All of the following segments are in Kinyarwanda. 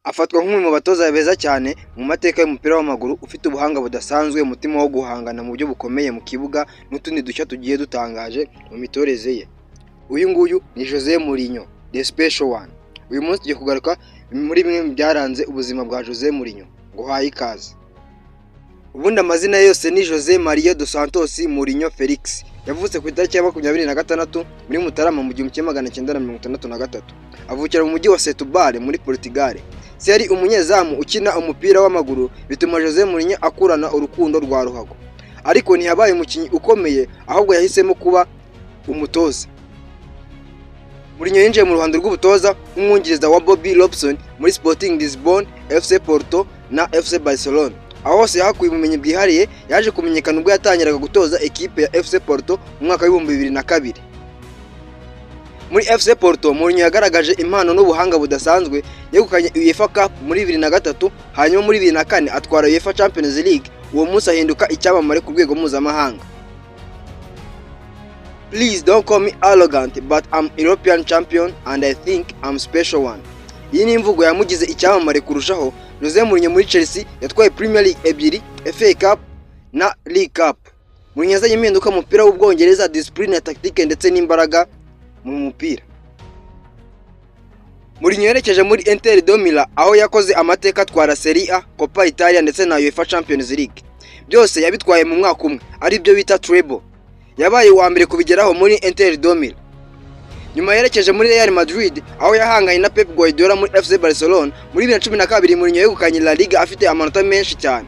Afatwa nk'umwe mu batoza beza cyane mu mateka y'umupira w'amaguru, ufite ubuhanga budasanzwe, umutima wo guhangana mu buryo bukomeye mu kibuga n'utundi dushya tugiye dutangaje mu mitoreze ye. Uyu nguyu ni Jose Mourinho, the special one. Uyu munsi tugiye kugaruka muri bimwe mu byaranze ubuzima bwa Jose Mourinho. Nguhaye ikaze. Ubundi amazina yose ni Jose Maria dos Santos Mourinho Felix. Yavutse ku itariki ya 26 muri Mutarama mu 1963. Avukira mu mujyi wa Setúbal muri Portugal. Se yari umunyezamu ukina umupira w'amaguru, bituma Jose Mourinho akurana urukundo rwa ruhago. Ariko ntiyabaye umukinnyi ukomeye, ahubwo yahisemo kuba umutoza. Mourinho yinjiye mu ruhando rw'ubutoza nk'umwungiriza wa Bobby Robson muri Sporting Lisbon, FC Porto na FC Barcelona. Aho hose yahakuye ubumenyi bwihariye, yaje kumenyekana ubwo yatangiraga gutoza ekipe ya FC Porto mu mwaka wa 2002. Muri FC Porto, Mourinho yagaragaje impano n'ubuhanga budasanzwe, yegukanye UEFA Cup muri 2003, hanyuma muri 2004 atwara UEFA Champions League. Uwo munsi ahinduka icyamamare ku rwego mpuzamahanga. Please don't call me arrogant, but I'm European champion and I think I'm special one. Iyi ni imvugo yamugize icyamamare kurushaho. Jose Mourinho muri Chelsea yatwaye Premier League ebyiri, FA Cup na League Cup. Mourinho yazanye impinduka mu mupira w'Ubwongereza, discipline ya tactique ndetse n'imbaraga mu mupira. Mourinho yerekeje muri Inter de Milan, aho yakoze amateka atwara Serie A, Coppa Italia ndetse na UEFA Champions League. Byose yabitwaye mu mwaka umwe, ari byo bita treble. Yabaye uwa mbere kubigeraho muri Inter de Milan. Nyuma yerekeje muri Real Madrid, aho yahanganye na Pep Guardiola muri FC Barcelona. Muri 2012 Mourinho yegukanye La Liga afite amanota menshi cyane.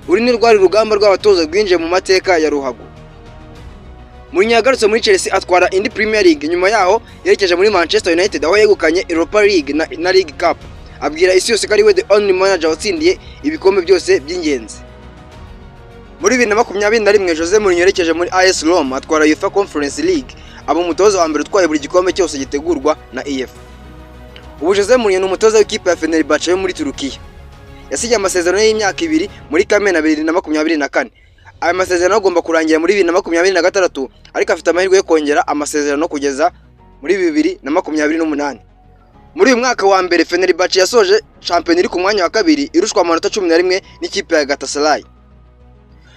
Uri ni rwari rugamba rw'abatoza rwinjiye mu mateka ya ruhago. Mourinho yagarutse muri Chelsea atwara indi Premier League. Nyuma yaho yerekeje muri Manchester United, aho yegukanye Europa League na League Cup. Abwira isi yose ko ari we the only manager watsindiye ibikombe byose by'ingenzi. Muri 2021 Jose Mourinho yerekeje muri AS Roma atwara UEFA Conference League, aba umutoza wa mbere utwaye buri gikombe cyose gitegurwa na EF. Ubu Jose Mourinho ni umutoza w'ikipe ya Fenerbahce yo muri Turukiya. Yasigiye amasezerano y'imyaka 2 muri Kamena 2024. Aya masezerano agomba kurangira muri 2026, ariko afite amahirwe yo kongera amasezerano kugeza muri 2028. Muri uyu mwaka wa mbere Fenerbahce yasoje champion iri ku mwanya wa kabiri, irushwa amanota 11 n'ikipe ya Galatasaray.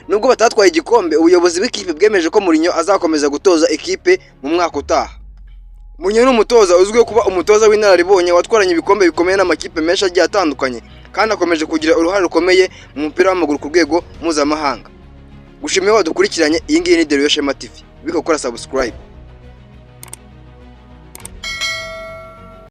Nubwo batatwaye igikombe, ubuyobozi bw'ikipe bwemeje ko Mourinho azakomeza gutoza ekipe mu mwaka utaha. Mourinho ni umutoza uzwiho kuba umutoza w'inararibonye, watwaranye ibikombe bikomeye n'amakipe menshi agiye atandukanye, kandi akomeje kugira uruhare rukomeye mu mupira w'amaguru ku rwego mpuzamahanga. Gushimiye wadukurikiranye. Iyi ngiyi ni The Real Shema TV. Biko gukora subscribe.